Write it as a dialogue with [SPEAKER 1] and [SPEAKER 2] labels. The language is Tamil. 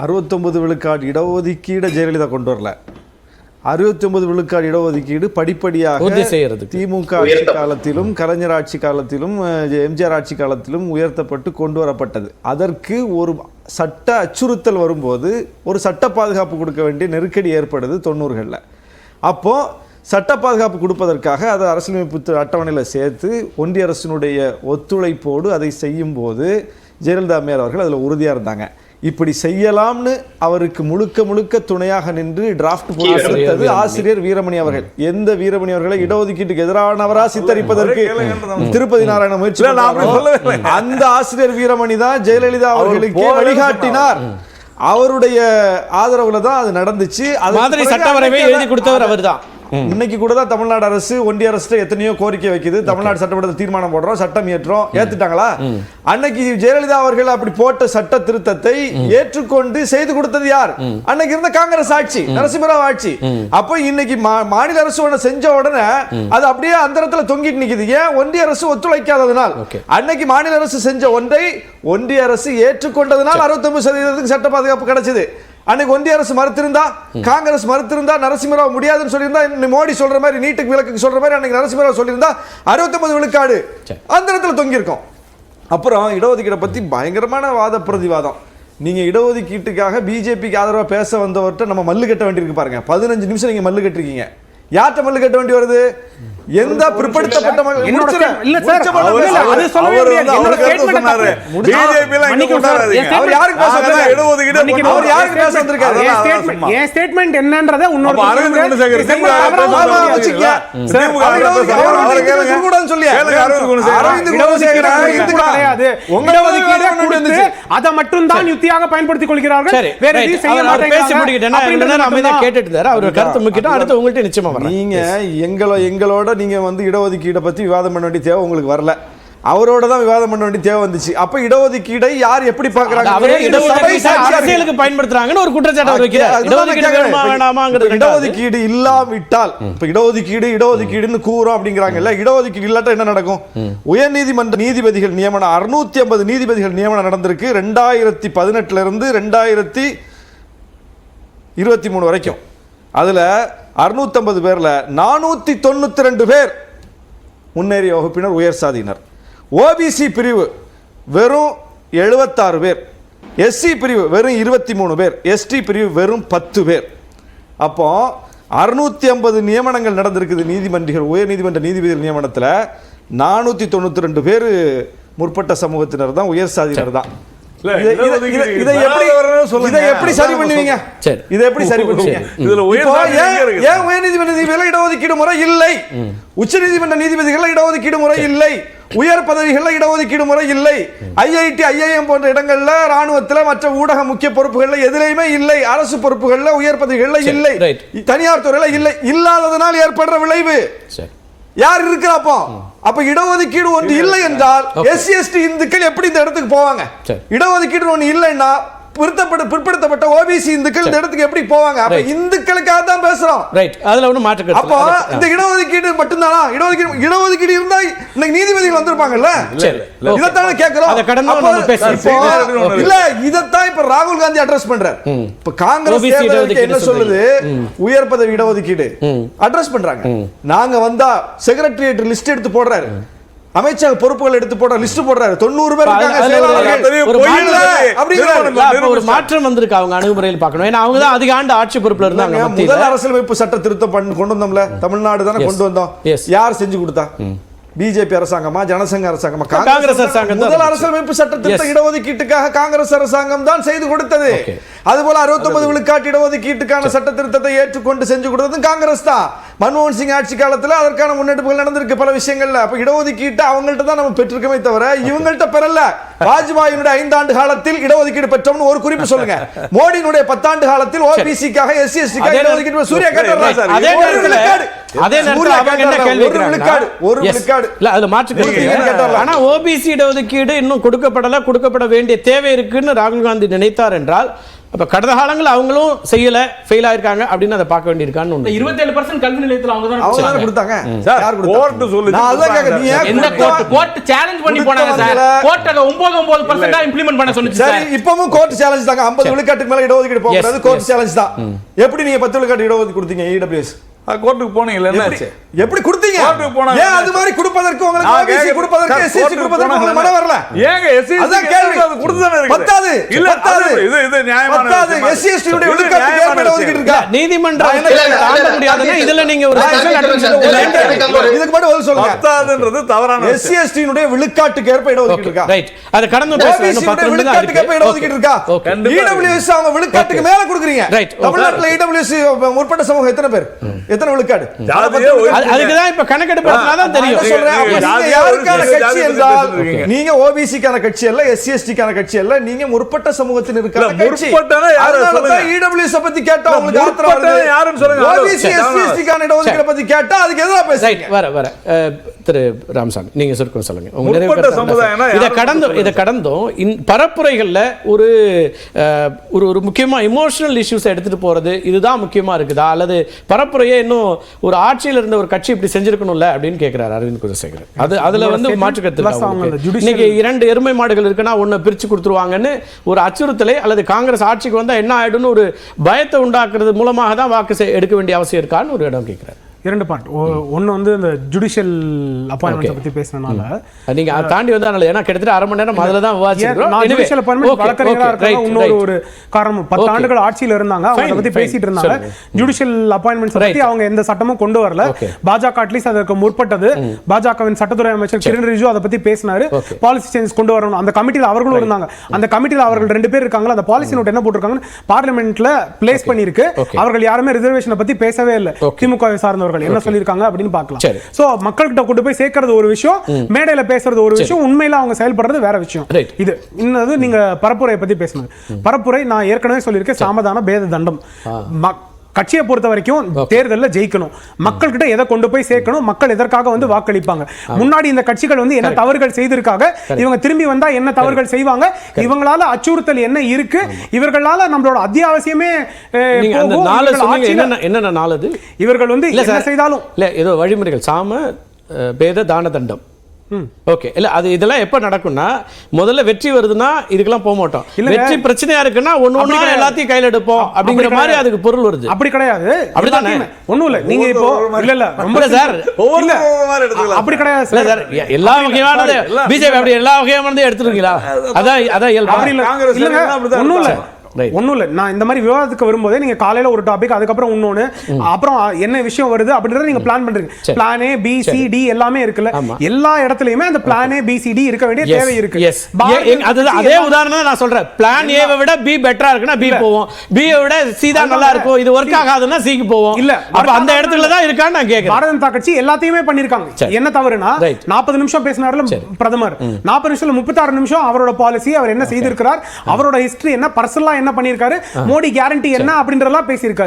[SPEAKER 1] 69 விழுக்காடு இடஒதுக்கீடு ஜெயலலிதா கொண்டு வரல. 69 விழுக்காடு இடஒதுக்கீடு படிப்படியாக திமுக ஆட்சி காலத்திலும் கலைஞர் ஆட்சி காலத்திலும் எம்ஜிஆர் ஆட்சி காலத்திலும் உயர்த்தப்பட்டு கொண்டு வரப்பட்டது. அதற்கு ஒரு சட்ட அச்சுறுத்தல் வரும்போது ஒரு சட்ட பாதுகாப்பு கொடுக்க வேண்டிய நெருக்கடி ஏற்படுது 90களில். அப்போ சட்ட பாதுகாப்பு கொடுப்பதற்காக அதை அரசியலமைப்பு அட்டவணையில் சேர்த்து ஒன்றிய அரசினுடைய ஒத்துழைப்போடு அதை செய்யும் போது ஜெயலலிதா அம்மையார் அவர்கள் அதில் உறுதியாக இருந்தாங்க. இப்படி செய்யலாம்னு அவருக்கு முழுக்க முழுக்க துணையாக நின்று டிராஃப்ட் போட்டது ஆசிரியர் வீரமணி அவர்கள். எந்த வீரமணி அவர்களை இடஒதுக்கீட்டுக்கு எதிரானவரா சித்தரிப்பதற்கு திருப்பதி நாராயண முயற்சி அந்த ஆசிரியர் வீரமணி தான் ஜெயலலிதா அவர்களுக்கு வழிகாட்டினார். அவருடைய ஆதரவுல தான் அது நடந்துச்சு.
[SPEAKER 2] மாதிரி சட்ட வரைவை எழுதி கொடுத்தவர் அவர் தான்.
[SPEAKER 1] இன்னைக்கு கூட தான் தமிழ்நாடு அரசு ஒன்றிய அரசு எத்தனையோ கோரிக்கை வைக்குது. தமிழ்நாடு சட்டமன்றத்தில் தீர்மானம் போடுறோம், சட்டம் ஏற்றோம், ஏத்துட்டாங்களா? அன்னைக்கு ஜெயலலிதா அவர்கள் அப்படி போட்ட சட்ட திருத்தத்தை ஏற்றுக்கொண்டு செய்து கொடுத்தது யார்? அன்னைக்கு இருந்த காங்கிரஸ் ஆட்சி, நரசிம்மராவ் ஆட்சி. அப்ப இன்னைக்கு மாநில அரசு ஒண்ணு செஞ்ச உடனே அது அப்படியே அந்தரத்துல தொங்கிட்டு நிக்குது. ஏன்? ஒன்றிய அரசு ஒத்துழைக்காததனால். அன்னைக்கு மாநில அரசு செஞ்ச ஒன்றை ஒன்றிய அரசு ஏற்றுக்கொண்டதனால் 69% சட்ட பாதுகாப்பு கிடைச்சது. அன்னைக்கு ஒன்றிய அரசு மறுத்திருந்தா, காங்கிரஸ் மறுத்திருந்தா, நரசிம்மராவ் முடியாதுன்னு சொல்லியிருந்தா, மோடி சொல்ற மாதிரி நீட்டுக்கு விலக்கு சொல்ற மாதிரி அன்னைக்கு நரசிம்மராவ் சொல்லியிருந்தா 69 விழுக்காடு அந்தரத்துல தொங்கி இருக்கும். அப்புறம் இடஒதுக்கீடை பத்தி பயங்கரமான வாத பிரதிவாதம். நீங்க இடஒதுக்கீட்டுக்காக பிஜேபிக்கு ஆதரவா பேச வந்தவர்கிட்ட நம்ம மல்லு கட்ட வேண்டியிருக்கு பாருங்க. 15 நிமிஷம் நீங்க மல்லு கட்டிருக்கீங்க. யார்கிட்ட மல்லு கட்ட வேண்டி வருது? எந்த பிற்படுத்தப்பட்ட
[SPEAKER 3] அதை மட்டும் தான் யுக்தியாக பயன்படுத்திக் கொள்கிறார்கள்.
[SPEAKER 1] நீங்க எங்களோட நீங்க வந்து இடஒதுக்கீடை பத்தி விவாதம் பண்ண வேண்டிய தேவை உங்களுக்கு வரல. அவரோட தான் விவாதம் பண்ண வேண்டிய தேவை வந்துச்சு. அப்ப இடஒதுக்கீடை யார் எப்படி பார்க்கறாங்க?
[SPEAKER 2] அரசியலுக்கு பயன்படுத்துறாங்கன்னு ஒரு குற்றச்சாட்டு வைக்கிறார்.
[SPEAKER 1] இடஒதுக்கீடு இல்லாவிட்டால் இப்ப இடஒதுக்கீடுன்னு கூறோம் அப்படிங்கறாங்கல்ல. இடஒதுக்கீடு இல்லாட்டா என்ன நடக்கும்? உயர்நீதிமன்ற நீதிபதிகள் நியமனம் 650 நீதிபதிகள் நியமனம் நடந்திருக்கு 2018 இருந்து 2023 வரைக்கும். அதுல 650 பேர்ல 492 பேர் முன்னேறிய வகுப்பினர், உயர் சாதியினர். ஓபிசி பிரிவு வெறும் 76 பேர், எஸ்சி பிரிவு வெறும் 23 பேர், எஸ்டி பிரிவு வெறும் 10 பேர். அப்போ 650 நியமனங்கள் நடந்திருக்குது நீதிமன்றங்கள், உயர் நீதிமன்ற நீதிபதிகள் நியமனத்தில் 492 பேர் முற்பட்ட சமூகத்தினர் தான், உயர் சாதியினர் தான். எப்படி சரி பண்ணுவீங்க? இதை எப்படி சரி பண்ணுவீங்க? ஏன் உயர்நீதிமன்ற நீதிபதிகள் இடஒதுக்கீடு முறை இல்லை? உச்ச நீதிமன்ற நீதிபதிகள் இடஒதுக்கீடு முறை இல்லை. உயர் பதவிகள் இடஒதுக்கீடு முறை இல்லை. ஐஐடி ஐஐஎம் போன்ற இடங்கள்ல, ராணுவத்துல, மற்ற ஊடக முக்கிய பொறுப்புகள்ல எதிலையுமே இல்லை. அரசு பொறுப்புகள்ல, உயர் பதவிகள்ல இல்லை. தனியார் துறையில இல்லை. இல்லாததனால் ஏற்படுற விளைவு யார் இருக்கிறப்போ? அப்ப இடஒதுக்கீடு ஒன்று இல்லை என்றால் எஸ்சி எஸ்டி இந்துக்கள் எப்படி இந்த இடத்துக்கு போவாங்க? இடஒதுக்கீடு ஒன்று இல்லைன்னா பிற்படுத்தப்பட்ட ஓபிசி இந்துக்கள் இந்த இடத்துக்கு எப்படி போவாங்க? அப்ப இந்துக்களுக்காக தான் பேசுறோம்.
[SPEAKER 2] அதுல ஒண்ணு மாற்று.
[SPEAKER 1] அப்ப இந்த இடஒதுக்கீடு மட்டும்தானா? இடஒதுக்கீடு இருந்தா இன்னைக்கு நீதிபதிகள் வந்திருப்பாங்கல்ல. இதைத்தானே கேட்கிறோம். இல்ல, இதைத்தான் இப்ப ராகுல் காந்தி அட்ரஸ் பண்றாரு. இப்ப காங்கிரஸ் என்ன சொல்லுது? உயர் பதவி இடஒதுக்கீடு அட்ரஸ் பண்றாங்க. நாங்க வந்தா செக்ரட்டரியேட் லிஸ்ட் எடுத்து போடுறாரு, அமைச்சக பொறுப்புகள் எடுத்து போட லிஸ்ட் போடுறாரு. 90 பேர் இருக்காங்க.
[SPEAKER 2] ஒரு மாற்றம் வந்திருக்கு அவங்க அணுகுமுறையில் பார்க்கணும். ஏன்னா அவங்க தான் அதிக ஆண்டு ஆட்சி பொறுப்புல இருந்தாங்க.
[SPEAKER 1] முதல் அரசியலமைப்பு சட்ட திருத்தம் கொண்டு வந்தோம்ல, தமிழ்நாடு தானே கொண்டு வந்தோம். யார் செஞ்சு கொடுத்தா? பிஜேபி அரசாங்கமா, ஜனசங்க அரசாங்கமா? காங்கிரஸ் அரசாங்கம். முதல் அரசியலமைப்பு சட்ட திருத்த இடஒதுக்கீட்டுக்காக காங்கிரஸ் அரசாங்கம் தான் செய்து கொடுத்தது. அதுபோல 69 விழுக்காட்டு இடஒதுக்கீட்டுக்கான சட்ட திருத்தத்தை ஏற்றுக்கொண்டு செஞ்சு கொடுத்தது காங்கிரஸ் தான். மன்மோகன் சிங் ஆட்சி காலத்துல அதற்கான முன்னெடுப்புகள் நடந்திருக்கு பல விஷயங்கள்ல. அப்ப இடஒதுக்கீட்டு அவங்கள்ட்ட தான் நம்ம பெற்றிருக்கமே தவிர இவங்கள்ட்ட பெறல. வாஜ்பாயினுடைய 5 ஆண்டு காலத்தில் இடஒதுக்கீடு பெற்றோம்னு ஒரு குறிப்பு சொல்லுங்க. மோடியினுடைய 10 ஆண்டு காலத்தில் ஓபிசிக்காக, எஸ்சி எஸ்டிக்காக இடஒதுக்கீடு சூர்யா கேட்டாரா சார்?
[SPEAKER 2] அதே நேரத்துல அவங்க என்ன கேள்வி கேக்குறாங்க?
[SPEAKER 1] ஒரு விழுக்காடு
[SPEAKER 2] இல்ல, அதுல மாற்று. ஆனா ஓபிசி இடஒதுக்கீடு இன்னும் கொடுக்கப்பட வேண்டிய தேவை இருக்குன்னு ராகுல் காந்தி நினைத்தார் என்றால் அப்ப கடந்த காலங்கள் அவங்களும் செய்யல ஃபெயில் ஆயிருக்காங்க அப்படின்னு அதை பார்க்க வேண்டியிருக்கான்னு ஒண்ணு.
[SPEAKER 4] 27% கல்வி நிலையத்துல அவங்க
[SPEAKER 1] அவங்க
[SPEAKER 4] தான்
[SPEAKER 1] கொடுத்தாங்க.
[SPEAKER 5] சார்,
[SPEAKER 1] யார் கொடுத்தா?
[SPEAKER 5] கோர்ட் சொல்லுது.
[SPEAKER 1] நான் அதான் கேக்குறேன். நீ ஏன்
[SPEAKER 4] எந்த
[SPEAKER 1] கொடுத்தா?
[SPEAKER 4] கோர்ட் சேலஞ்ச் பண்ணி போனாங்க சார். கோர்ட் அத 9% இம்ப்ளிமெண்ட் பண்ண சொன்னுச்சு
[SPEAKER 1] சரி,
[SPEAKER 4] சார்.
[SPEAKER 1] இப்பவும் கோர்ட் சேலஞ்ச் தாங்க. 50 விழுக்காட்டுக்கு மேல இடஒதுக்கீடு போக கூடாது. கோர்ட் சேலஞ்ச் தான். எப்படி நீங்க 10 விழுக்காட்டு இடஒதுக்கீடு கொடுத்தீங்க EWS?
[SPEAKER 5] கோர்ட்டுக்கு போனீங்கல்ல, என்னாச்சு?
[SPEAKER 1] எப்படி கொடுத்தீங்க?
[SPEAKER 5] கோர்ட்டுக்கு போனாங்க.
[SPEAKER 1] ஏன் அது மாதிரி கொடுப்பதற்கு உங்களுக்கு OBC கொடுப்பதற்கு SC கொடுப்பதற்கு உங்களுக்கு மனம் வரல?
[SPEAKER 5] ஏங்க SC
[SPEAKER 1] அதான் கேள்வி.
[SPEAKER 5] அது கொடுத்துதானே இருக்கு.
[SPEAKER 1] பத்தாது.
[SPEAKER 5] இல்ல,
[SPEAKER 1] பத்தாது.
[SPEAKER 5] இது நியாயமான
[SPEAKER 1] பத்தாது.
[SPEAKER 5] விஷயமா?
[SPEAKER 1] SC ST உடைய விழுக்காட்டுக்கு ஏற்ப இடஒதுக்கீடு இருக்கா?
[SPEAKER 2] நீதிமன்றம் தாண்ட முடியாதுன்னா இதுல நீங்க ஒரு
[SPEAKER 1] இதுக்கு மட்டும் பதில் சொல்லுங்க.
[SPEAKER 5] பத்தாதுன்றது தவறான
[SPEAKER 1] SC ST உடைய விழுக்காட்டுக்கு ஏற்ப இடஒதுக்கீடு இருக்கா?
[SPEAKER 2] ரைட். அது கடந்து
[SPEAKER 1] OBC உடைய விழுக்காட்டுக்கு ஏற்ப இடஒதுக்கீடு இருக்கா? EWS அவங்க விழுக்காட்டுக்கு மேல கொடுக்குறீங்க.
[SPEAKER 2] Right.
[SPEAKER 1] தமிழ்நாட்டுல EWS முற்பட்ட சமூகம் எத்தனை பேர்? எத்தனை விழுக்காடு?
[SPEAKER 2] அதுக்குதான் இப்ப கணக்கெடுப்பு தான் தெரியும்.
[SPEAKER 1] நான் சொல்றேன், அப்ப நீங்க யாருக்கான கட்சி என்றால் நீங்க OBC-க்கான கட்சி அல்ல, SC ST-க்கான கட்சி அல்ல, நீங்க முற்பட்ட சமூகத்தினருக்கான கட்சி.
[SPEAKER 5] முற்பட்டனா யாரு சொல்லுங்க?
[SPEAKER 1] EWS பத்தி கேட்டா உங்களுக்கு ஆத்திரம் வருது.
[SPEAKER 5] யாருன்னு சொல்லுங்க.
[SPEAKER 1] OBC SC ST-க்கான இடஒதுக்கீடு பத்தி கேட்டா அதுக்கு எதிரா பேசுறீங்க.
[SPEAKER 2] வர திரு ராமசாமி நீங்க சுருக்கம் சொல்லுங்க. உங்க
[SPEAKER 5] முற்பட்ட சமுதாயம்னா
[SPEAKER 2] இத கடந்தும் பரப்புரைகள்ல ஒரு ஒரு முக்கியமா இமோஷனல் இஷ்யூஸ் எடுத்துட்டு போறது இதுதான் முக்கியமா இருக்குதா, அல்லது பரப்புரையே இன்னும் ஒரு ஆட்சியில் இருந்த ஒரு கட்சி இப்படி செஞ்சிருக்கணும்ல அப்படின்னு கேட்கிறார் அரவிந்த் குலசேகரன். அதுல மாற்று கருத்து. இன்னைக்கு 2 எருமை மாடுகள் இருக்குன்னா ஒன்னு பிரிச்சு கொடுத்துருவாங்கன்னு ஒரு அச்சுறுத்தலை, அல்லது காங்கிரஸ் ஆட்சிக்கு வந்தா என்ன ஆயிடும்னு ஒரு பயத்தை உண்டாக்குறது மூலமாக தான் வாக்கு எடுக்க வேண்டிய அவசியம் இருக்கான்னு ஒரு இடம் கேட்கிறார்.
[SPEAKER 3] 2 பார்ட். ஒன்னு வந்து இந்த ஜுடிஷியல் அப்பாயின்மெண்ட் பத்தி பேசினால
[SPEAKER 2] நீங்க அதை தாண்டி வந்தா ஏன்னா கிட்டத்தட்ட அரை மணி நேரம் அதுல தான் விவாதிச்சிருக்கோம்.
[SPEAKER 3] நான் ஜுடிஷியல் அப்பாயின்மெண்ட் வழக்கறிஞரா இருக்காங்க. இன்னொரு ஒரு காரணம் 10 ஆண்டுகள் ஆட்சியில இருந்தாங்க. அவங்க அதை பத்தி பேசிட்டு இருந்தாங்க. ஜுடிஷியல் அப்பாயின்மெண்ட்ஸ் பத்தி அவங்க எந்த சட்டமும் கொண்டு வரல. பாஜக அட்லீஸ்ட் அதற்கு முற்பட்டது. பாஜகவின் சட்டத்துறை அமைச்சர் கிரண் ரிஜிஜு அதை பத்தி பேசினாரு. பாலிசி சேஞ்ச் கொண்டு வரணும். அந்த கமிட்டில அவர்களும் இருந்தாங்க. அந்த கமிட்டில அவர்கள் 2 பேர் இருக்காங்க. அந்த பாலிசி நோட் என்ன போட்டிருக்காங்க பார்லிமெண்ட்ல பிளேஸ் பண்ணிருக்கு. அவர்கள் யாருமே ரிசர்வேஷனை பத்தி பேசவே இல்லை. திமுக சார்ந்தவர்கள் என்ன சொல்லிருக்காங்க அப்படின்னு பார்க்கலாம். சோ மக்கள்கிட்ட கொண்டு போய் சேர்க்கிறது ஒரு விஷயம், மேடையில பேசுறது ஒரு விஷயம், உண்மையில அவங்க செயல்படுறது வேற விஷயம். இது இன்னது நீங்க பரப்புரையை பத்தி பேசணும். பரப்புரை நான் ஏற்கனவே சொல்லியிருக்கேன், சாமதான பேத தண்டம். கட்சியை பொறுத்த வரைக்கும் தேர்தலில் ஜெயிக்கணும், மக்கள் கிட்ட எதை கொண்டு போய் சேர்க்கணும், மக்கள் எதற்காக வந்து வாக்களிப்பாங்க. முன்னாடி இந்த கட்சிகள் வந்து என்ன தவறுகள் செய்திருக்காங்க, இவங்க திரும்பி வந்தா என்ன தவறுகள் செய்வாங்க, இவங்களால அச்சுறுத்தல் என்ன இருக்கு, இவர்களால நம்மளோட அத்தியாவசியமே
[SPEAKER 2] என்னென்ன நாளது
[SPEAKER 3] இவர்கள் வந்து என்ன செய்தாலும்
[SPEAKER 2] இல்ல ஏதோ வழிமுறைகள் சாம பேத தான தண்டம். ஓகே, இல்ல அது இதெல்லாம் எப்ப நடக்கும்னா முதல்ல வெற்றி வருதுன்னா இதுக்கெல்லாம் போக மாட்டோம். வெற்றி பிரச்சனையா இருக்குன்னா ஒண்ணு எல்லாத்தையும் கையில எடுப்போம் அப்படிங்கிற மாதிரி அதுக்கு பொருள் வருது.
[SPEAKER 3] அப்படி கிடையாது, அப்படிதானே? ஒண்ணும் இல்ல, நீங்க இப்போ இல்ல ரொம்ப சார் அப்படி கிடையாது சார்.
[SPEAKER 2] எல்லா வகையானது பிஜேபி அப்படி எல்லா வகையானது எடுத்துருக்கீங்களா? அதான் அப்படி இல்ல, ஒண்ணும் இல்ல. ஒன்றும் இல்லை, நான் இந்த மாதிரி விவாதத்துக்கு வரும்போதே நீங்கள் காலையில் ஒரு டாபிக், அதுக்கப்புறம் இன்னொன்று, அப்புறம் என்ன விஷயம் வருது அப்படின்றத நீங்கள் பிளான் பண்ணுறீங்க. Plan A B C D எல்லாமே இருக்குல்ல, எல்லா இடத்துலையுமே அந்த plan A B C D இருக்க வேண்டிய தேவை இருக்கு. அதே உதாரணம் நான் சொல்றேன். பிளான் A விட B பெட்டரா இருக்குன்னா B போவோம், B விட C தான் நல்லா இருக்கும், இது ஒர்க் ஆகாதுன்னா C க்கு போவோம். இல்ல அப்ப அந்த இடத்துல தான் இருக்கான்னு நான் கேட்கிறேன்.
[SPEAKER 3] பாரதிய ஜனதா கட்சி எல்லாத்தையுமே பண்ணிருக்காங்க. என்ன தவறுனா 40 நிமிஷம் பேசினார்ல பிரதமர், 40 நிமிஷத்துல 36 நிமிஷம் அவரோட பாலிசி, அவர் என்ன செய்திருக்கிறார், அவரோட ஹிஸ்டரி என்ன, பர்சனலா என்ன பண்ணிருக்காரு, மோடி கேரண்டி என்ன அப்படின்றதெல்லாம் பேசியிருக்காரு.